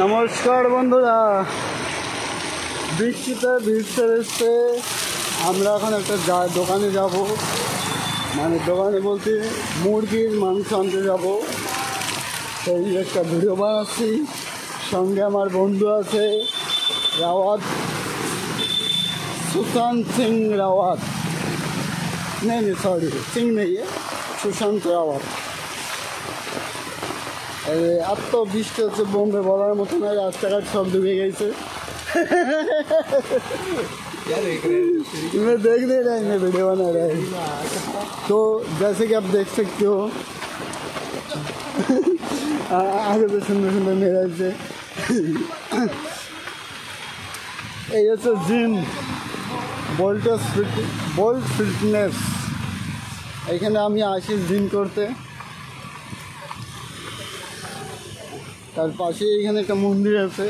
নমস্কার বন্ধুরা, বৃষ্টিতে ভিড়তে এসছে। আমরা এখন একটা দোকানে যাব, মানে দোকানে বলতে মুরগির মাংস আনতে যাব। সেই একটা ভিডিও বানাচ্ছি। সঙ্গে আমার বন্ধু আছে রাওয়াত, सुशांत सिंह रावत। नहीं सॉरी, सिंह नहीं है, सुशांत रावत। अब तो বৃষ্টি হচ্ছে বোম্বে, বলার মতো না। রাস্তাঘাট সব ডুবে গেছে। मैं देख नहीं रहा, मैं वीडियो बना रहा है। तो जैसे कि आप देख सकते हो आगे तो सुंदर सुंदर मेरा से এই হচ্ছে জিম, বোল্ট ফিটনেস। এখানে আমি আসি জিম করতে। তার পাশে এখানে একটা মন্দির আছে,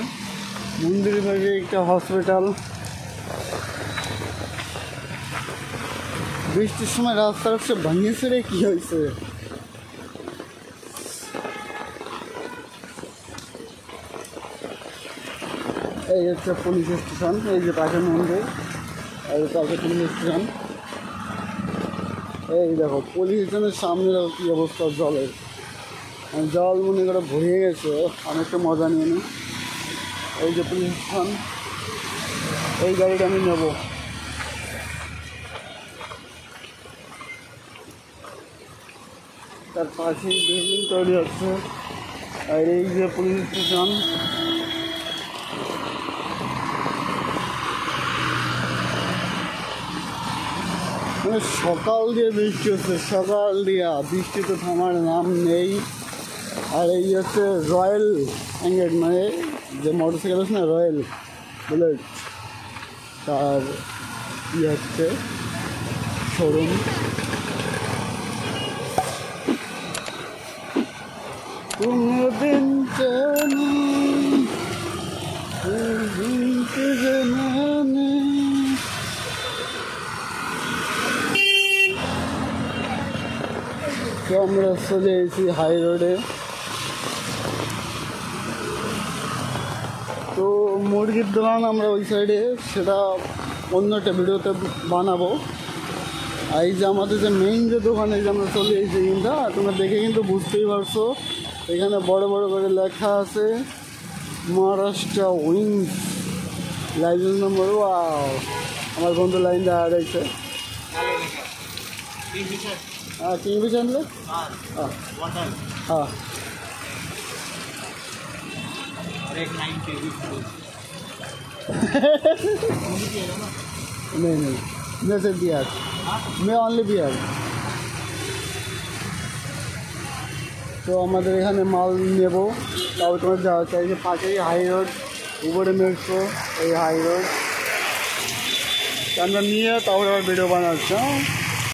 মন্দিরের পাশে একটা হসপিটাল। বৃষ্টির সময় রাস্তা সব ভাঙিয়েছে রে, কী হয়েছে? এই হচ্ছে পুলিশ স্টেশন, এই যে পাশে মন্দির, এই পাশে পুলিশ স্টেশন। এই দেখো পুলিশ স্টেশনের সামনে দেখো কী অবস্থা জলের। জল মনে করে ভরিয়ে গেছে, অনেকটা মজা নিয়ে নিই। এই যে পুলিশ স্টেশন, এই গাড়িটা আমি নেব। তার পাশেই বিল্ডিং তৈরি হচ্ছে। আর এই যে পুলিশ স্টেশন, মানে সকাল দিয়ে বৃষ্টি হচ্ছে, সকাল দিয়া বৃষ্টি তো থামার নাম নেই। আর এই হচ্ছে রয়্যাল এনফিল্ড, মানে যে মোটরসাইকেল আছে না, রয়্যাল বুলেট, তার হচ্ছে শোরুম। তো আমরা চলে এসেছি হাই রোডে। তো মুরগির দোকান আমরা ওই সাইডে, সেটা অন্য একটা ভিডিওতে বানাবো। আর এই যে আমাদের যে মেইন যে দোকান, এই যে আমরা চলে এসেছি, কিন্তু তোমরা দেখে কিন্তু বুঝতেই পারছো, এখানে বড় বড় করে লেখা আছে মহারাষ্ট্র উইংস, লাইসেন্স নম্বর। আমার বন্ধু লাইন দেওয়া রয়েছে। हाँ किंगफिशर ले। हाँ हाँ नहीं मैं सिर्फ बिहार, मैं অনলি বিহার। তো আমাদের এখানে মাল নেব, তাও তোমার যাওয়া চাই। যে পাশেই হাই রোড, উপরে মেট্রো, এই হাই রোড আমরা নিয়ে তারপরে আবার ভিডিও বানাচ্ছি।